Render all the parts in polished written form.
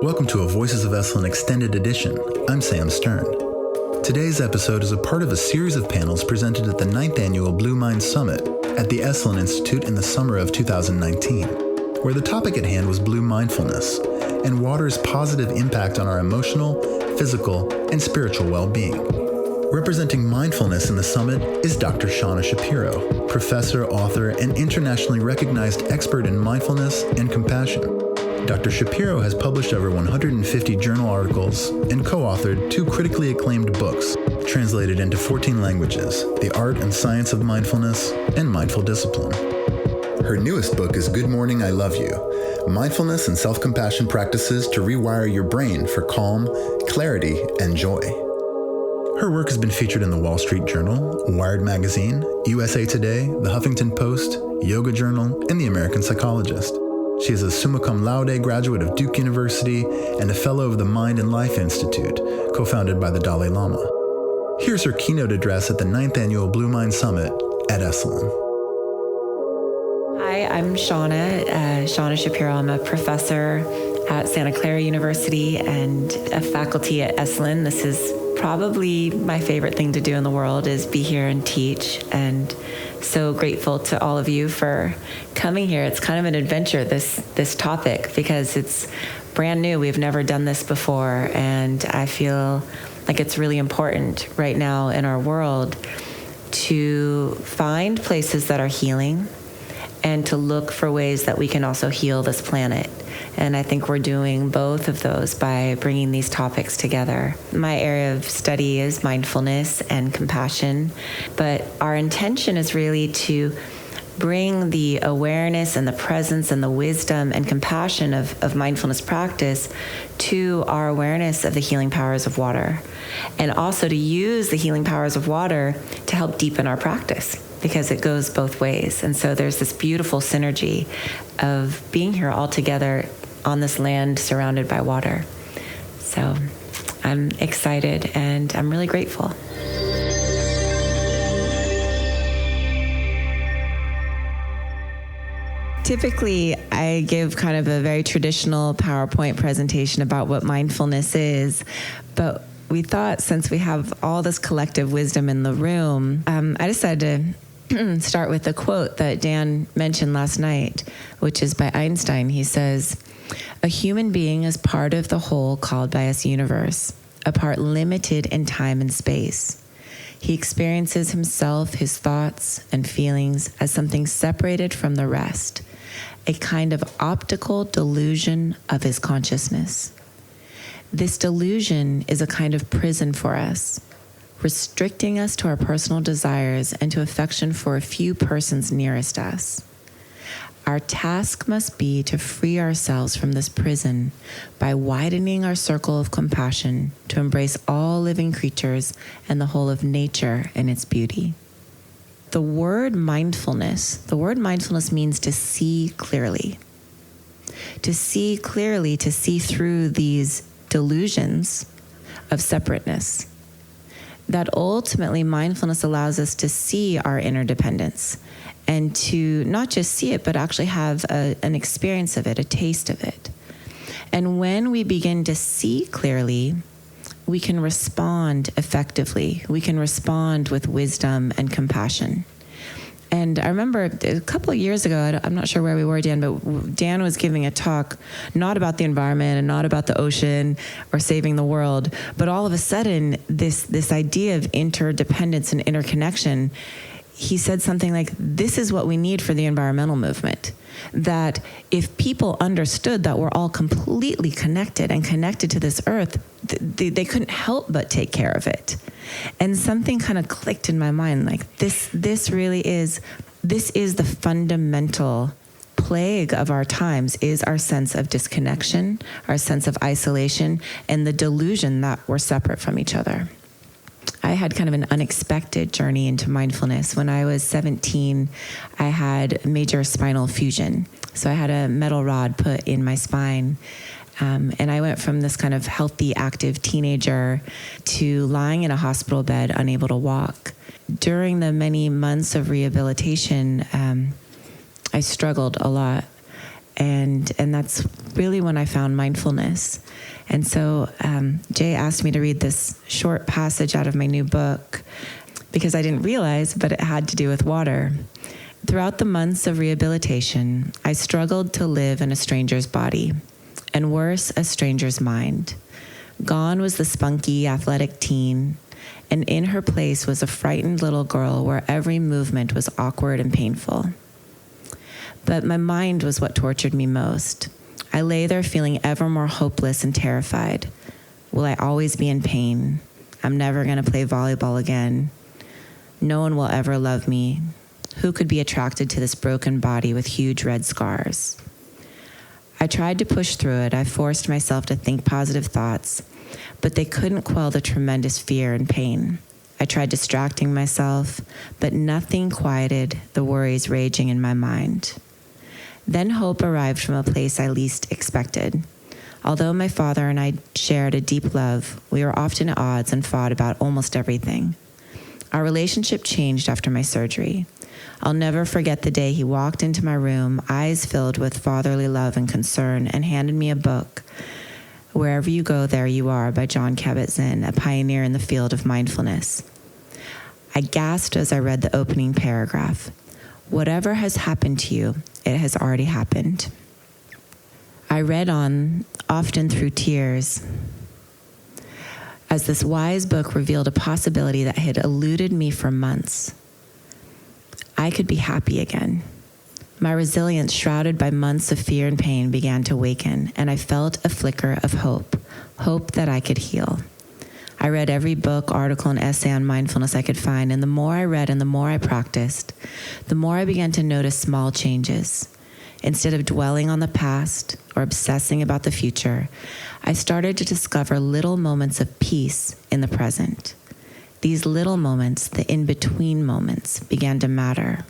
Welcome to a Voices of Esalen Extended Edition. I'm Sam Stern. Today's episode is a part of a series of panels presented at the 9th Annual Blue Mind Summit at the Esalen Institute in the summer of 2019, where the topic at hand was blue mindfulness and water's positive impact on our emotional, physical, and spiritual well-being. Representing mindfulness in the summit is Dr. Shauna Shapiro, professor, author, and internationally recognized expert in mindfulness and compassion. Dr. Shapiro has published over 150 journal articles and co-authored 2 critically acclaimed books, translated into 14 languages, The Art and Science of Mindfulness and Mindful Discipline. Her newest book is Good Morning, I Love You, Mindfulness and Self-Compassion Practices to Rewire Your Brain for Calm, Clarity, and Joy. Her work has been featured in the Wall Street Journal, Wired Magazine, USA Today, the Huffington Post, Yoga Journal, and the American Psychologist. She is a summa cum laude graduate of Duke University and a fellow of the Mind and Life Institute, co-founded by the Dalai Lama. Here's her keynote address at the 9th Annual Blue Mind Summit at Esalen. Hi, I'm Shauna Shapiro. I'm a professor at Santa Clara University and a faculty at Esalen. This is probably my favorite thing to do in the world, is be here and teach, and so grateful to all of you for coming here. It's kind of an adventure, this topic, because it's brand new. We've never done this before, and I feel like it's really important right now in our world to find places that are healing and to look for ways that we can also heal this planet. And I think we're doing both of those by bringing these topics together. My area of study is mindfulness and compassion, but our intention is really to bring the awareness and the presence and the wisdom and compassion of mindfulness practice to our awareness of the healing powers of water, and also to use the healing powers of water to help deepen our practice, because it goes both ways. And so there's this beautiful synergy of being here all together on this land surrounded by water. So I'm excited and I'm really grateful. Typically, I give kind of a very traditional PowerPoint presentation about what mindfulness is, but we thought, since we have all this collective wisdom in the room, I decided to start with a quote that Dan mentioned last night, which is by Einstein. He says, "A human being is part of the whole called by us universe, a part limited in time and space. He experiences himself, his thoughts and feelings as something separated from the rest, a kind of optical delusion of his consciousness. This delusion is a kind of prison for us, restricting us to our personal desires and to affection for a few persons nearest us. Our task must be to free ourselves from this prison by widening our circle of compassion to embrace all living creatures and the whole of nature and its beauty." The word mindfulness means to see clearly. To see clearly, to see through these delusions of separateness. That ultimately mindfulness allows us to see our interdependence and to not just see it, but actually have an experience of it, a taste of it. And when we begin to see clearly, we can respond effectively. We can respond with wisdom and compassion. And I remember a couple of years ago, I'm not sure where we were, Dan, but Dan was giving a talk not about the environment and not about the ocean or saving the world, but all of a sudden, this idea of interdependence and interconnection, he said something like, this is what we need for the environmental movement. That if people understood that we're all completely connected and connected to this earth, they couldn't help but take care of it. And something kind of clicked in my mind, like this is the fundamental plague of our times, is our sense of disconnection, our sense of isolation, and the delusion that we're separate from each other. I had kind of an unexpected journey into mindfulness. When I was 17, I had major spinal fusion. So I had a metal rod put in my spine. And I went from this kind of healthy, active teenager to lying in a hospital bed, unable to walk. During the many months of rehabilitation, I struggled a lot. And that's really when I found mindfulness. And so Jay asked me to read this short passage out of my new book because I didn't realize, but it had to do with water. Throughout the months of rehabilitation, I struggled to live in a stranger's body, and worse, a stranger's mind. Gone was the spunky, athletic teen, and in her place was a frightened little girl where every movement was awkward and painful. But my mind was what tortured me most. I lay there feeling ever more hopeless and terrified. Will I always be in pain? I'm never going to play volleyball again. No one will ever love me. Who could be attracted to this broken body with huge red scars? I tried to push through it. I forced myself to think positive thoughts, but they couldn't quell the tremendous fear and pain. I tried distracting myself, but nothing quieted the worries raging in my mind. Then hope arrived from a place I least expected. Although my father and I shared a deep love, we were often at odds and fought about almost everything. Our relationship changed after my surgery. I'll never forget the day he walked into my room, eyes filled with fatherly love and concern, and handed me a book, Wherever You Go, There You Are, by Jon Kabat-Zinn, a pioneer in the field of mindfulness. I gasped as I read the opening paragraph. Whatever has happened to you, it has already happened. I read on, often through tears, as this wise book revealed a possibility that had eluded me for months. I could be happy again. My resilience, shrouded by months of fear and pain, began to waken, and I felt a flicker of hope that I could heal. I read every book, article, and essay on mindfulness I could find, and the more I read and the more I practiced, the more I began to notice small changes. Instead of dwelling on the past or obsessing about the future, I started to discover little moments of peace in the present. These little moments, the in-between moments, began to matter.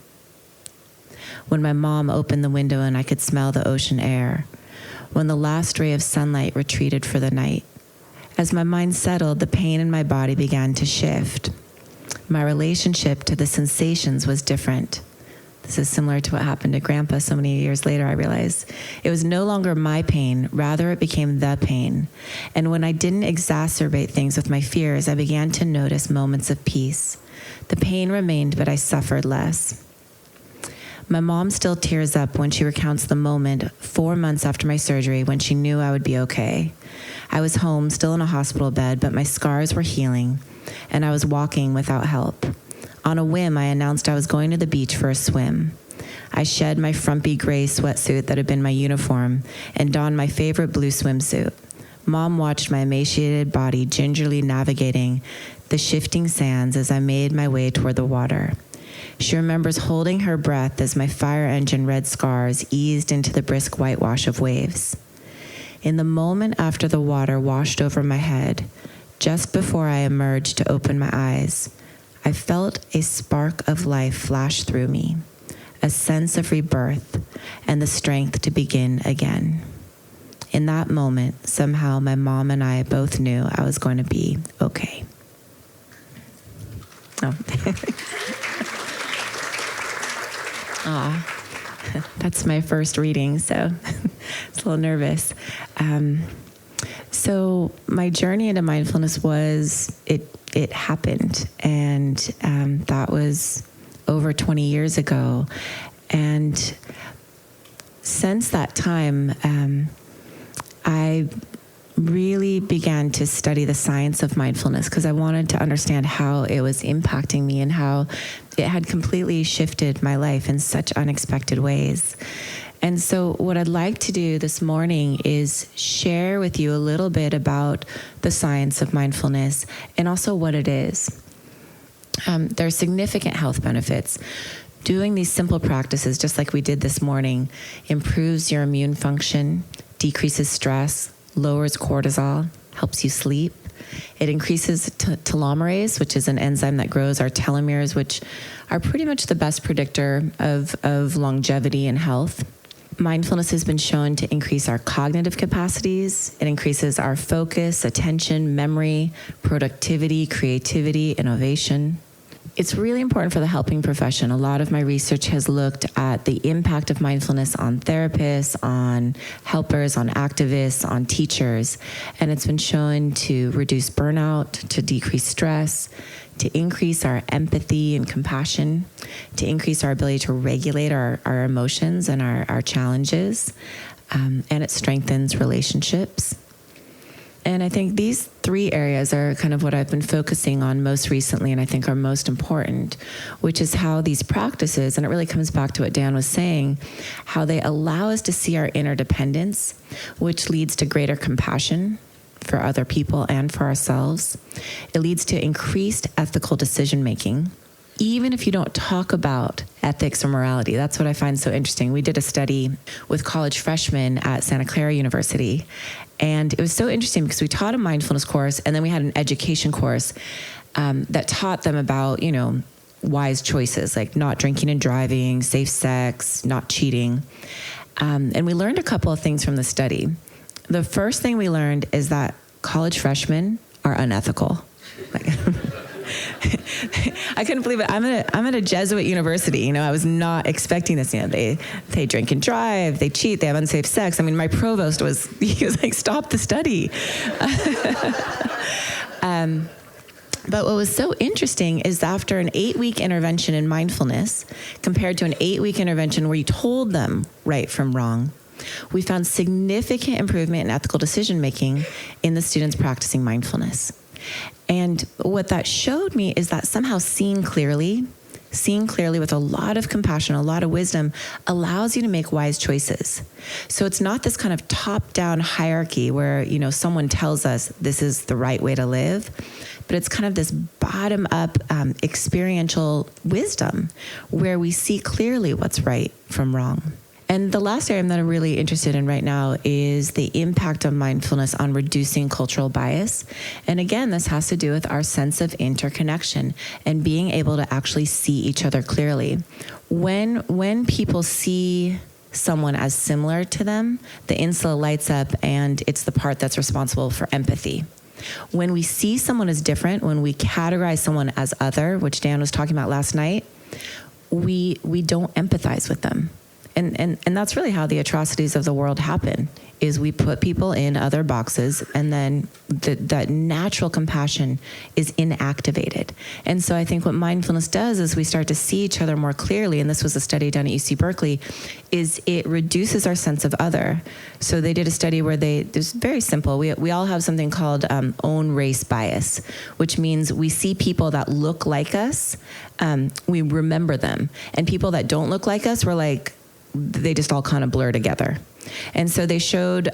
When my mom opened the window and I could smell the ocean air, when the last ray of sunlight retreated for the night. As my mind settled, the pain in my body began to shift. My relationship to the sensations was different. This is similar to what happened to Grandpa so many years later. I realized it was no longer my pain, rather it became the pain. And when I didn't exacerbate things with my fears, I began to notice moments of peace. The pain remained, but I suffered less. My mom still tears up when she recounts the moment 4 months after my surgery when she knew I would be okay. I was home, still in a hospital bed, but my scars were healing, and I was walking without help. On a whim, I announced I was going to the beach for a swim. I shed my frumpy gray sweatsuit that had been my uniform and donned my favorite blue swimsuit. Mom watched my emaciated body gingerly navigating the shifting sands as I made my way toward the water. She remembers holding her breath as my fire engine red scars eased into the brisk whitewash of waves. In the moment after the water washed over my head, just before I emerged to open my eyes, I felt a spark of life flash through me, a sense of rebirth and the strength to begin again. In that moment, somehow my mom and I both knew I was going to be okay. Oh. That's my first reading, so it's a little nervous. So my journey into mindfulness was, it happened, and that was over 20 years ago. And since that time, I really began to study the science of mindfulness because I wanted to understand how it was impacting me and how it had completely shifted my life in such unexpected ways. And so what I'd like to do this morning is share with you a little bit about the science of mindfulness and also what it is. There are significant health benefits. Doing these simple practices, just like we did this morning, improves your immune function, decreases stress, lowers cortisol, helps you sleep. It increases telomerase, which is an enzyme that grows our telomeres, which are pretty much the best predictor of longevity and health. Mindfulness has been shown to increase our cognitive capacities. It increases our focus, attention, memory, productivity, creativity, innovation. It's really important for the helping profession. A lot of my research has looked at the impact of mindfulness on therapists, on helpers, on activists, on teachers. And it's been shown to reduce burnout, to decrease stress, to increase our empathy and compassion, to increase our ability to regulate our emotions and our challenges. And it strengthens relationships. And I think these 3 areas are kind of what I've been focusing on most recently, and I think are most important, which is how these practices, and it really comes back to what Dan was saying, how they allow us to see our interdependence, which leads to greater compassion for other people and for ourselves. It leads to increased ethical decision-making, even if you don't talk about ethics or morality. That's what I find so interesting. We did a study with college freshmen at Santa Clara University, and it was so interesting because we taught a mindfulness course, and then we had an education course that taught them about, wise choices, like not drinking and driving, safe sex, not cheating. And we learned a couple of things from the study. The first thing we learned is that college freshmen are unethical. I couldn't believe it. I'm at a Jesuit university. I was not expecting this. They drink and drive, they cheat, they have unsafe sex. I mean, my provost was like, stop the study. But what was so interesting is after an 8-week intervention in mindfulness, compared to an 8-week intervention where you told them right from wrong, we found significant improvement in ethical decision-making in the students practicing mindfulness. And what that showed me is that somehow seeing clearly with a lot of compassion, a lot of wisdom, allows you to make wise choices. So it's not this kind of top-down hierarchy where, someone tells us this is the right way to live, but it's kind of this bottom-up experiential wisdom where we see clearly what's right from wrong. And the last area that I'm really interested in right now is the impact of mindfulness on reducing cultural bias. And again, this has to do with our sense of interconnection and being able to actually see each other clearly. When people see someone as similar to them, the insula lights up, and it's the part that's responsible for empathy. When we see someone as different, when we categorize someone as other, which Dan was talking about last night, we don't empathize with them. And that's really how the atrocities of the world happen, is we put people in other boxes, and then that natural compassion is inactivated. And so I think what mindfulness does is we start to see each other more clearly, and this was a study done at UC Berkeley, is it reduces our sense of other. So they did a study where it was very simple. We all have something called own race bias, which means we see people that look like us, we remember them. And people that don't look like us, we're like, they just all kind of blur together. And so they showed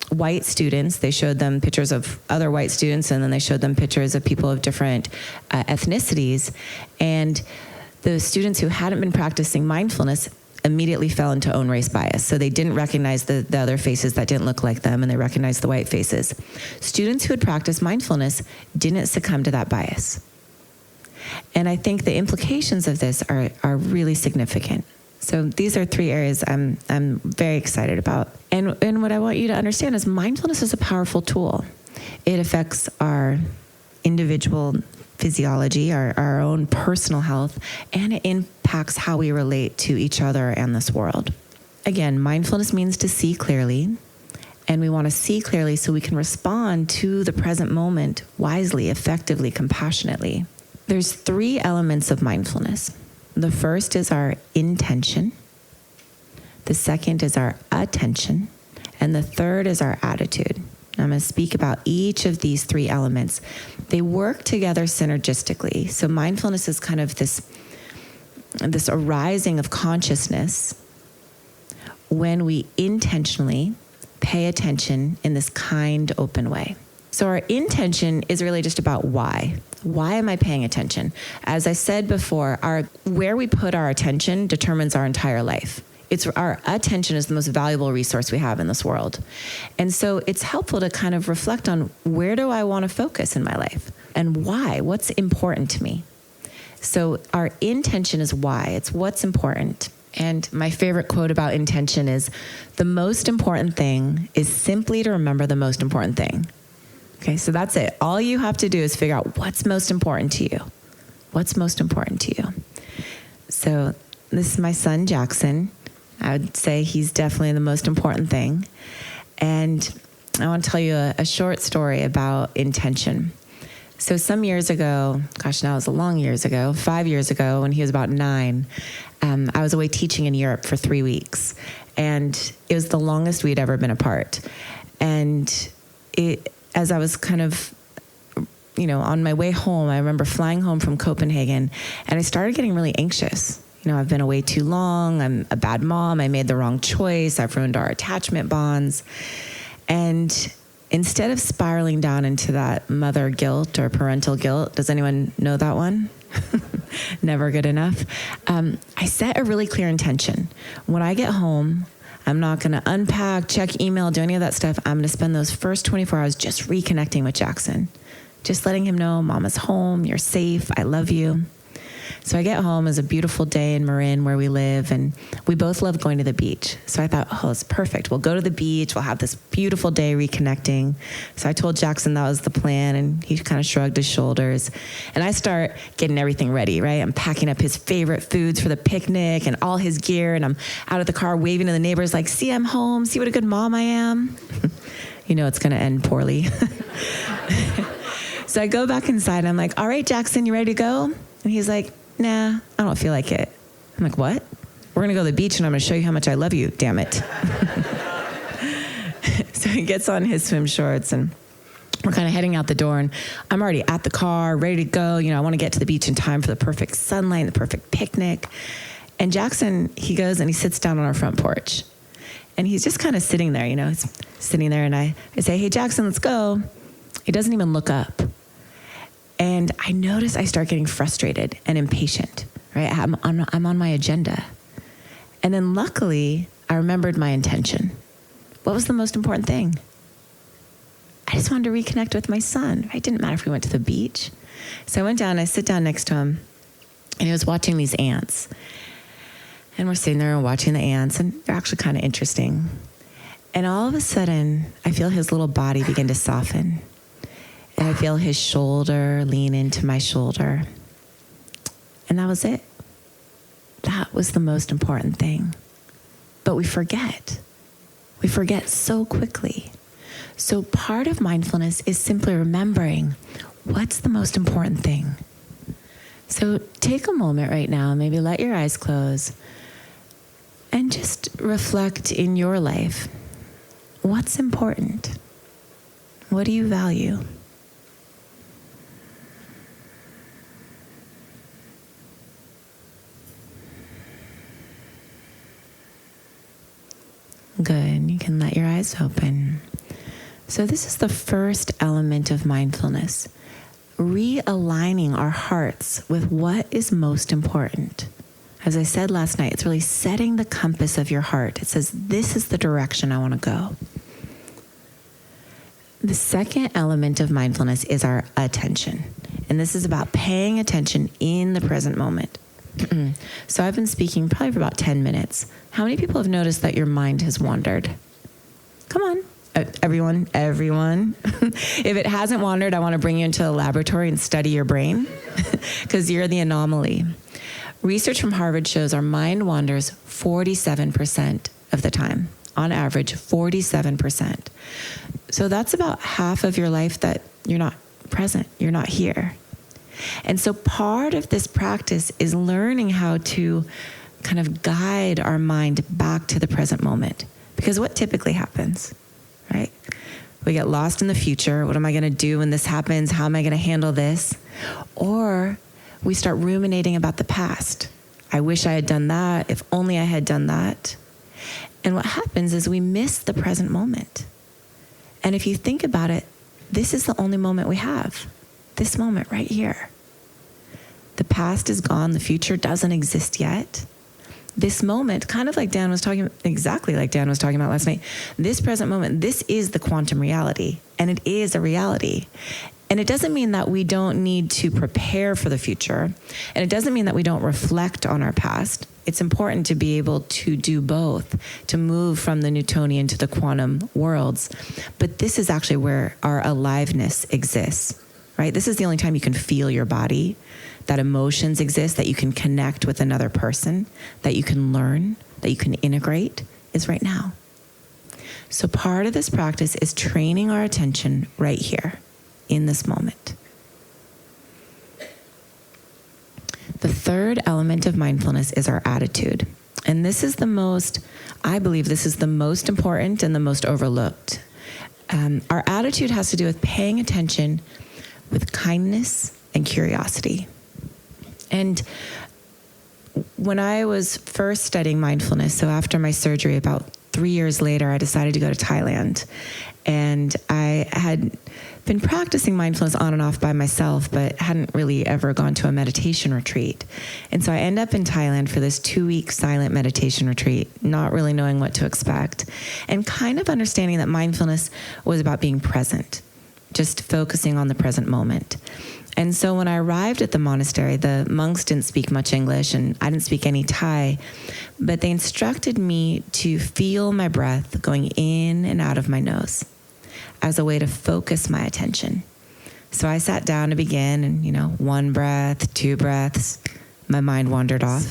white students, they showed them pictures of other white students, and then they showed them pictures of people of different ethnicities. And the students who hadn't been practicing mindfulness immediately fell into own race bias. So they didn't recognize the other faces that didn't look like them, and they recognized the white faces. Students who had practiced mindfulness didn't succumb to that bias. And I think the implications of this are really significant. So these are 3 areas I'm very excited about. And what I want you to understand is mindfulness is a powerful tool. It affects our individual physiology, our own personal health, and it impacts how we relate to each other and this world. Again, mindfulness means to see clearly, and we want to see clearly so we can respond to the present moment wisely, effectively, compassionately. There's 3 elements of mindfulness. The first is our intention. The second is our attention. And the third is our attitude. I'm going to speak about each of these 3 elements. They work together synergistically. So mindfulness is kind of this arising of consciousness when we intentionally pay attention in this kind, open way. So our intention is really just about why. Why am I paying attention? As I said before, where we put our attention determines our entire life. Our attention is the most valuable resource we have in this world. And so it's helpful to kind of reflect on, where do I want to focus in my life? And why? What's important to me? So our intention is why. It's what's important. And my favorite quote about intention is, the most important thing is simply to remember the most important thing. Okay, so that's it. All you have to do is figure out what's most important to you. What's most important to you? So this is my son, Jackson. I would say he's definitely the most important thing. And I want to tell you a short story about intention. So some years ago, gosh, now it was a long years ago, 5 years ago, when he was about 9, I was away teaching in Europe for 3 weeks. And it was the longest we'd ever been apart. And as I was kind of, on my way home, I remember flying home from Copenhagen, and I started getting really anxious. I've been away too long. I'm a bad mom. I made the wrong choice. I've ruined our attachment bonds. And instead of spiraling down into that mother guilt or parental guilt, does anyone know that one? Never good enough. I set a really clear intention. When I get home, I'm not going to unpack, check email, do any of that stuff. I'm going to spend those first 24 hours just reconnecting with Jackson, just letting him know, Mama's home, you're safe, I love you. So I get home. It's a beautiful day in Marin where we live, and we both love going to the beach. So I thought, it's perfect. We'll go to the beach. We'll have this beautiful day reconnecting. So I told Jackson that was the plan, and he kind of shrugged his shoulders. And I start getting everything ready, right? I'm packing up his favorite foods for the picnic and all his gear, and I'm out of the car waving to the neighbors like, see, I'm home. See what a good mom I am. It's going to end poorly. So I go back inside, and I'm like, all right, Jackson, you ready to go? And he's like, nah, I don't feel like it. I'm like, what? We're going to go to the beach and I'm going to show you how much I love you, damn it. So he gets on his swim shorts and we're kind of heading out the door, and I'm already at the car, ready to go. I want to get to the beach in time for the perfect sunlight, the perfect picnic. And Jackson, he goes and he sits down on our front porch. And he's just kind of sitting there, he's sitting there, and I say, hey, Jackson, let's go. He doesn't even look up. And I notice I start getting frustrated and impatient, right? I'm on my agenda. And then luckily, I remembered my intention. What was the most important thing? I just wanted to reconnect with my son. It didn't matter if we went to the beach. So I went down, I sit down next to him, and he was watching these ants. And we're sitting there and watching the ants, and they're actually kind of interesting. And all of a sudden, I feel his little body begin to soften. And I feel his shoulder lean into my shoulder. And that was it. That was the most important thing. But we forget. We forget so quickly. So part of mindfulness is simply remembering what's the most important thing. So take a moment right now, maybe let your eyes close, and just reflect in your life. What's important? What do you value? Good. You can let your eyes open. So this is the first element of mindfulness, realigning our hearts with what is most important. As I said last night, it's really setting the compass of your heart. It says, this is the direction I want to go. The second element of mindfulness is our attention. And this is about paying attention in the present moment. So I've been speaking probably for about 10 minutes. How many people have noticed that your mind has wandered? Come on. Everyone. If it hasn't wandered, I want to bring you into the laboratory and study your brain because you're the anomaly. Research from Harvard shows our mind wanders 47% of the time. On average, 47%. So that's about half of your life that you're not present, you're not here. And so part of this practice is learning how to kind of guide our mind back to the present moment. Because what typically happens, right? We get lost in the future. What am I going to do when this happens? How am I going to handle this? Or we start ruminating about the past. I wish I had done that. If only I had done that. And what happens is we miss the present moment. And if you think about it, this is the only moment we have. This moment right here. The past is gone. The future doesn't exist yet. This moment, kind of like Dan was talking, exactly like Dan was talking about last night, this present moment, this is the quantum reality, and it is a reality. And it doesn't mean that we don't need to prepare for the future, and it doesn't mean that we don't reflect on our past. It's important to be able to do both, to move from the Newtonian to the quantum worlds. But this is actually where our aliveness exists, right? This is the only time you can feel your body. that emotions exist, that you can connect with another person, that you can learn, that you can integrate, is right now. So part of this practice is training our attention right here in this moment. The third element of mindfulness is our attitude. And this is I believe this is the most important and the most overlooked. Our attitude has to do with paying attention with kindness and curiosity. And when I was first studying mindfulness, so after my surgery, about 3 years later, I decided to go to Thailand. And I had been practicing mindfulness on and off by myself, but hadn't really ever gone to a meditation retreat. And so I end up in Thailand for this 2-week silent meditation retreat, not really knowing what to expect, and kind of understanding that mindfulness was about being present, just focusing on the present moment. And so when I arrived at the monastery, the monks didn't speak much English and I didn't speak any Thai, but they instructed me to feel my breath going in and out of my nose as a way to focus my attention. So I sat down to begin and, 1 breath, 2 breaths, my mind wandered off.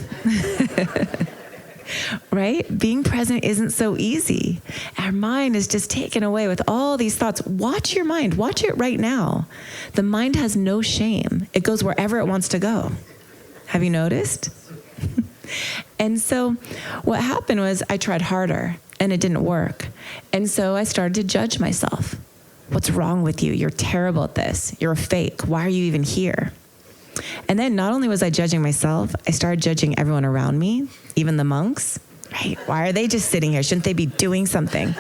Right? Being present isn't so easy. Our mind is just taken away with all these thoughts. Watch your mind. Watch it right now. The mind has no shame. It goes wherever it wants to go. Have you noticed? And so what happened was I tried harder and it didn't work. And so I started to judge myself. What's wrong with you? You're terrible at this. You're a fake. Why are you even here? And then not only was I judging myself, I started judging everyone around me, even the monks. Right? Why are they just sitting here? Shouldn't they be doing something?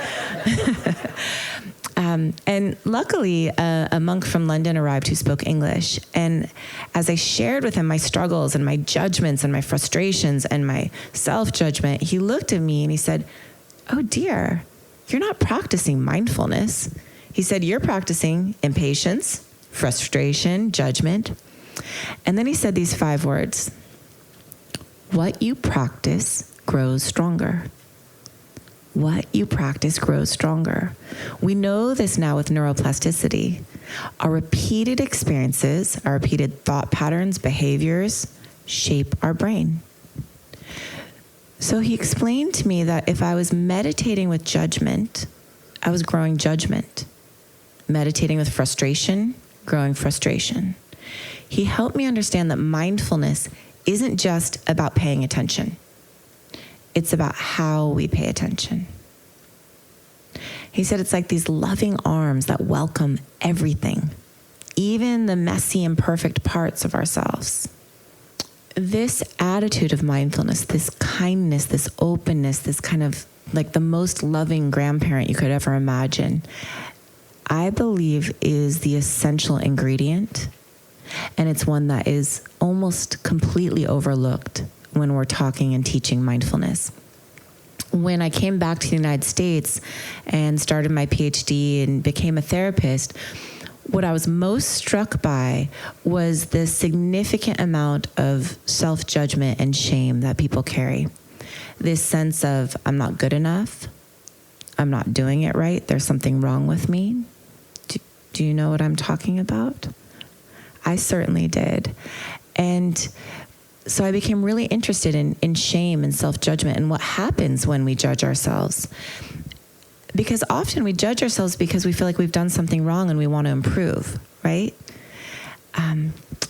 And luckily, a monk from London arrived who spoke English. And as I shared with him my struggles and my judgments and my frustrations and my self-judgment, he looked at me and he said, "Oh dear, you're not practicing mindfulness." He said, "You're practicing impatience, frustration, judgment." And then he said these 5 words: "What you practice grows stronger." What you practice grows stronger. We know this now with neuroplasticity. Our repeated experiences, our repeated thought patterns, behaviors shape our brain. So he explained to me that if I was meditating with judgment, I was growing judgment. Meditating with frustration, growing frustration. He helped me understand that mindfulness isn't just about paying attention. It's about how we pay attention. He said it's like these loving arms that welcome everything, even the messy, imperfect parts of ourselves. This attitude of mindfulness, this kindness, this openness, this kind of like the most loving grandparent you could ever imagine, I believe is the essential ingredient. And it's one that is almost completely overlooked when we're talking and teaching mindfulness. When I came back to the United States and started my PhD and became a therapist, what I was most struck by was the significant amount of self-judgment and shame that people carry. This sense of, I'm not good enough, I'm not doing it right, there's something wrong with me. Do you know what I'm talking about? I certainly did. And so I became really interested in shame and self-judgment and what happens when we judge ourselves. Because often we judge ourselves because we feel like we've done something wrong and we want to improve, right?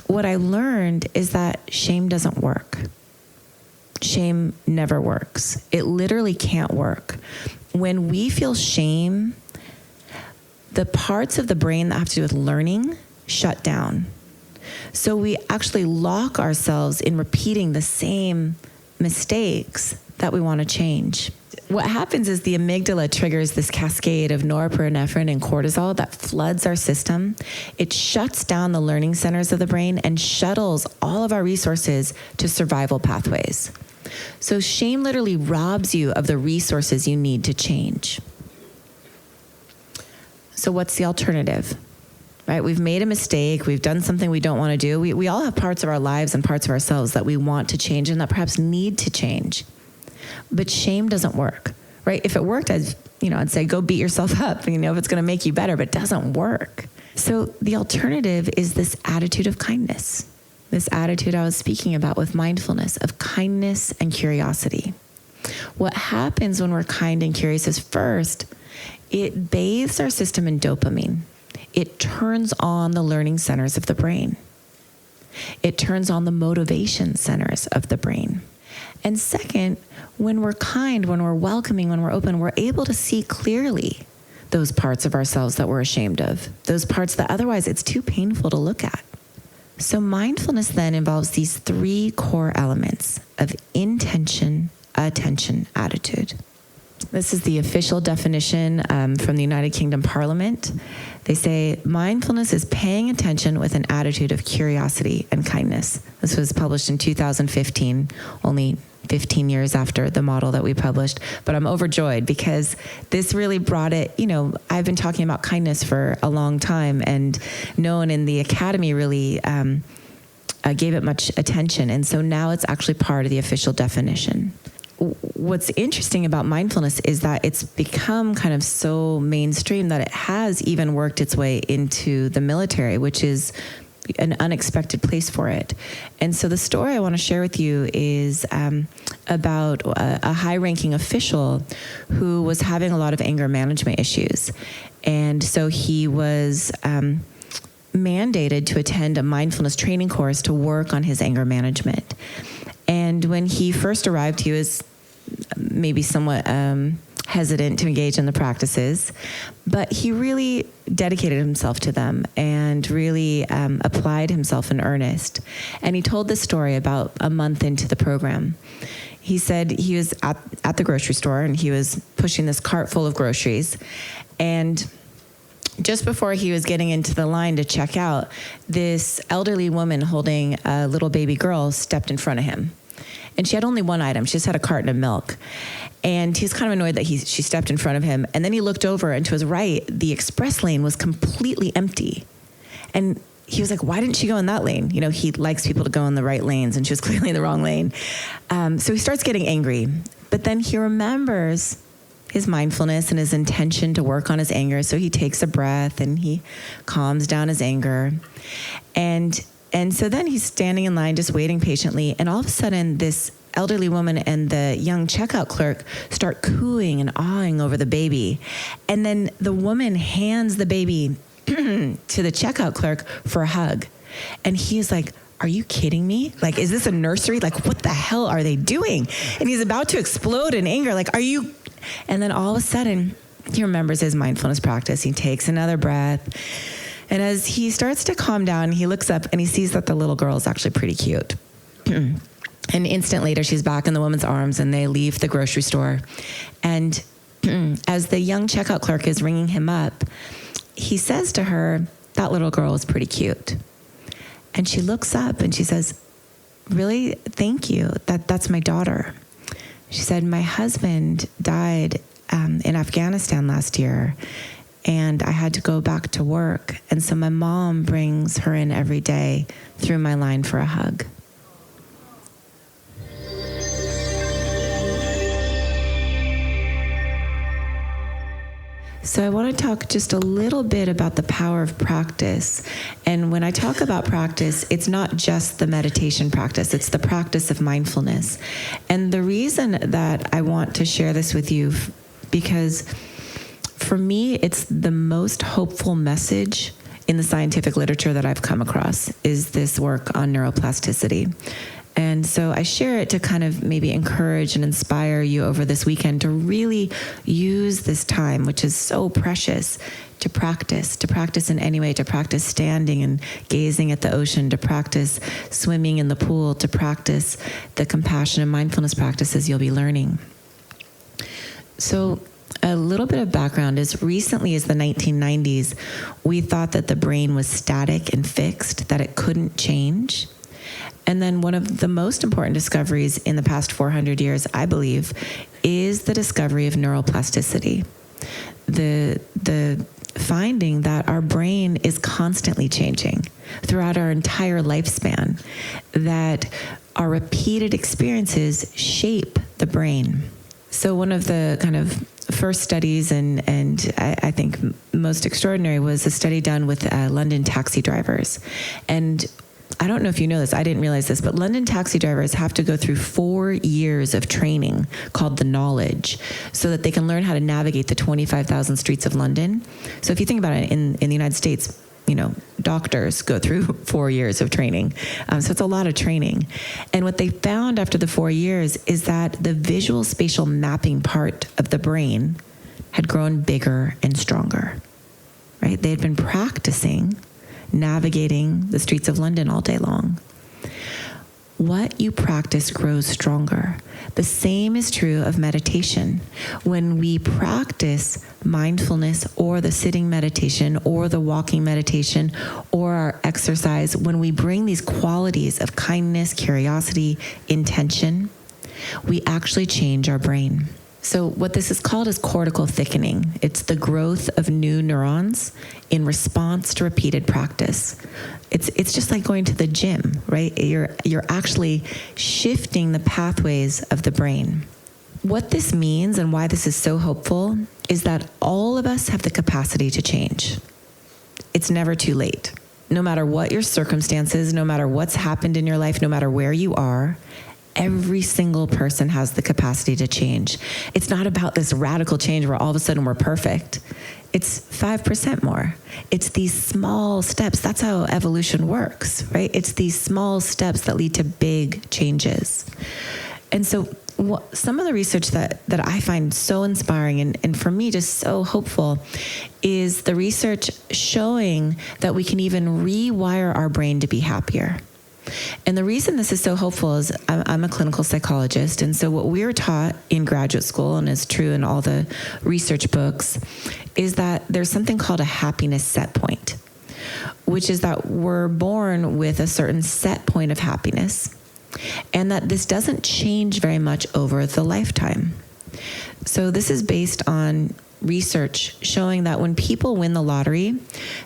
What I learned is that shame doesn't work. Shame never works. It literally can't work. When we feel shame, the parts of the brain that have to do with learning shut down. So we actually lock ourselves in repeating the same mistakes that we want to change. What happens is the amygdala triggers this cascade of norepinephrine and cortisol that floods our system. It shuts down the learning centers of the brain and shuttles all of our resources to survival pathways. So shame literally robs you of the resources you need to change. So what's the alternative? Right? We've made a mistake. We've done something we don't want to do. We all have parts of our lives and parts of ourselves that we want to change and that perhaps need to change. But shame doesn't work, right? If it worked, I'd say go beat yourself up, if it's going to make you better, but it doesn't work. So the alternative is this attitude of kindness. This attitude I was speaking about with mindfulness of kindness and curiosity. What happens when we're kind and curious is first, it bathes our system in dopamine. It turns on the learning centers of the brain. It turns on the motivation centers of the brain. And second, when we're kind, when we're welcoming, when we're open, we're able to see clearly those parts of ourselves that we're ashamed of, those parts that otherwise it's too painful to look at. So mindfulness then involves these three core elements of intention, attention, attitude. This is the official definition from the United Kingdom Parliament. They say mindfulness is paying attention with an attitude of curiosity and kindness. This was published in 2015, only 15 years after the model that we published. But I'm overjoyed because this really brought it, I've been talking about kindness for a long time, and no one in the academy really gave it much attention. And so now it's actually part of the official definition. What's interesting about mindfulness is that it's become kind of so mainstream that it has even worked its way into the military, which is an unexpected place for it. And so the story I want to share with you is about a high-ranking official who was having a lot of anger management issues. And so he was mandated to attend a mindfulness training course to work on his anger management. And when he first arrived, he was maybe somewhat hesitant to engage in the practices, but he really dedicated himself to them and really applied himself in earnest. And he told this story about a month into the program. He said he was at the grocery store and he was pushing this cart full of groceries, and just before he was getting into the line to check out, this elderly woman holding a little baby girl stepped in front of him. And she had only one item. She just had a carton of milk. And he was kind of annoyed that she stepped in front of him. And then he looked over, and to his right, the express lane was completely empty. And he was like, why didn't she go in that lane? He likes people to go in the right lanes, and she was clearly in the wrong lane. So he starts getting angry. But then he remembers his mindfulness and his intention to work on his anger. So he takes a breath and he calms down his anger. And so then he's standing in line, just waiting patiently. And all of a sudden, this elderly woman and the young checkout clerk start cooing and awing over the baby. And then the woman hands the baby to the checkout clerk for a hug. And he's like, are you kidding me? Like, is this a nursery? Like, what the hell are they doing? And he's about to explode in anger. Like, are you... And then all of a sudden, he remembers his mindfulness practice. He takes another breath. And as he starts to calm down, he looks up and he sees that the little girl is actually pretty cute. And an instant later, she's back in the woman's arms and they leave the grocery store. And as the young checkout clerk is ringing him up, he says to her, that little girl is pretty cute. And she looks up and she says, really? Thank you. That's my daughter. She said, my husband died in Afghanistan last year, and I had to go back to work. And so my mom brings her in every day through my line for a hug. So I want to talk just a little bit about the power of practice. And when I talk about practice, it's not just the meditation practice, it's the practice of mindfulness. And the reason that I want to share this with you, because for me, it's the most hopeful message in the scientific literature that I've come across, is this work on neuroplasticity. And so I share it to kind of maybe encourage and inspire you over this weekend to really use this time, which is so precious, to practice in any way, to practice standing and gazing at the ocean, to practice swimming in the pool, to practice the compassion and mindfulness practices you'll be learning. So a little bit of background is, recently as the 1990s, we thought that the brain was static and fixed, that it couldn't change. And then one of the most important discoveries in the past 400 years, I believe, is the discovery of neuroplasticity. The finding that our brain is constantly changing throughout our entire lifespan, that our repeated experiences shape the brain. So one of the kind of first studies, and I think most extraordinary, was a study done with London taxi drivers. And I don't know if you know this, I didn't realize this, but London taxi drivers have to go through 4 years of training called the knowledge so that they can learn how to navigate the 25,000 streets of London. So if you think about it, in the United States, doctors go through 4 years of training. So it's a lot of training. And what they found after the 4 years is that the visual spatial mapping part of the brain had grown bigger and stronger, right? They had been practicing navigating the streets of London all day long. What you practice grows stronger. The same is true of meditation. When we practice mindfulness or the sitting meditation or the walking meditation or our exercise, when we bring these qualities of kindness, curiosity, intention, we actually change our brain. So what this is called is cortical thickening. It's the growth of new neurons in response to repeated practice. It's just like going to the gym, right? You're actually shifting the pathways of the brain. What this means and why this is so hopeful is that all of us have the capacity to change. It's never too late. No matter what your circumstances, no matter what's happened in your life, no matter where you are, every single person has the capacity to change. It's not about this radical change where all of a sudden we're perfect. It's 5% more. It's these small steps. That's how evolution works, right? It's these small steps that lead to big changes. And so some of the research that I find so inspiring and for me just so hopeful is the research showing that we can even rewire our brain to be happier. And the reason this is so hopeful is I'm a clinical psychologist. And so what we're taught in graduate school, and is true in all the research books, is that there's something called a happiness set point, which is that we're born with a certain set point of happiness, and that this doesn't change very much over the lifetime. So this is based on research showing that when people win the lottery,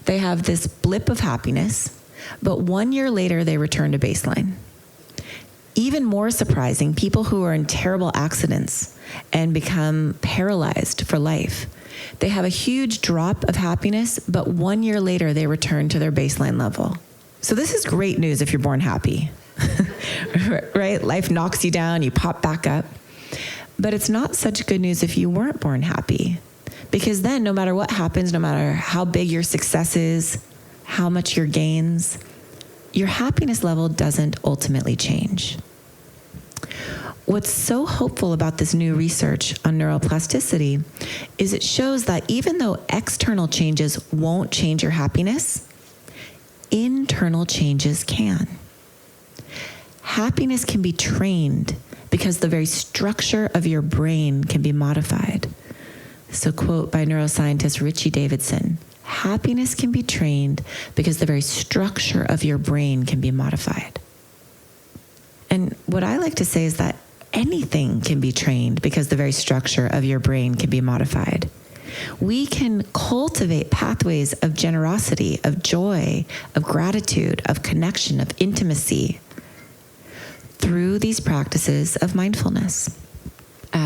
they have this blip of happiness, but 1 year later, they return to baseline. Even more surprising, people who are in terrible accidents and become paralyzed for life, they have a huge drop of happiness, but 1 year later, they return to their baseline level. So this is great news if you're born happy, right? Life knocks you down, you pop back up. But it's not such good news if you weren't born happy, because then no matter what happens, no matter how big your success is, how much your gains, your happiness level doesn't ultimately change. What's so hopeful about this new research on neuroplasticity is it shows that even though external changes won't change your happiness, internal changes can. Happiness can be trained because the very structure of your brain can be modified. So, quote by neuroscientist Richie Davidson, happiness can be trained because the very structure of your brain can be modified. And what I like to say is that anything can be trained because the very structure of your brain can be modified. We can cultivate pathways of generosity, of joy, of gratitude, of connection, of intimacy through these practices of mindfulness.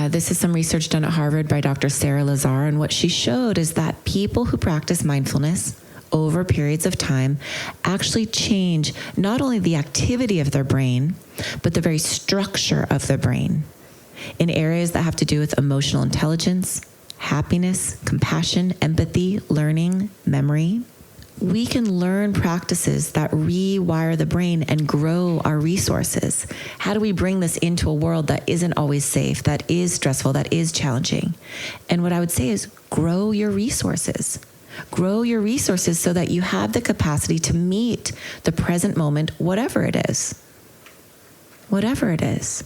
This is some research done at Harvard by Dr. Sarah Lazar, and what she showed is that people who practice mindfulness over periods of time actually change not only the activity of their brain, but the very structure of their brain in areas that have to do with emotional intelligence, happiness, compassion, empathy, learning, memory. We can learn practices that rewire the brain and grow our resources. How do we bring this into a world that isn't always safe, that is stressful, that is challenging? And what I would say is grow your resources. Grow your resources so that you have the capacity to meet the present moment, whatever it is. Whatever it is.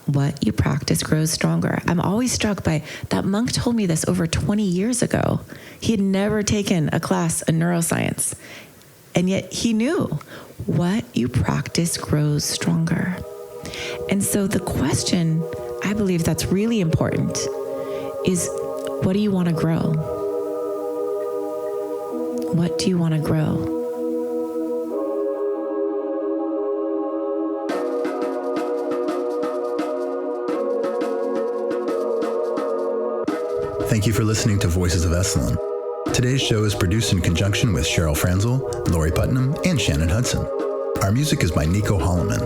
What you practice grows stronger. I'm always struck by that monk told me this over 20 years ago. He had never taken a class in neuroscience, and yet he knew what you practice grows stronger. And so the question, I believe that's really important, is what do you want to grow? What do you want to grow? Thank you for listening to Voices of Esalen. Today's show is produced in conjunction with Cheryl Franzel, Lori Putnam, and Shannon Hudson. Our music is by Nico Holloman.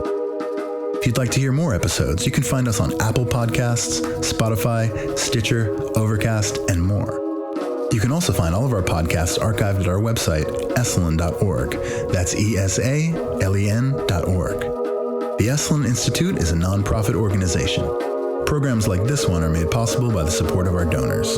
If you'd like to hear more episodes, you can find us on Apple Podcasts, Spotify, Stitcher, Overcast, and more. You can also find all of our podcasts archived at our website, esalen.org. That's ESALEN.org. The Esalen Institute is a nonprofit organization. Programs like this one are made possible by the support of our donors.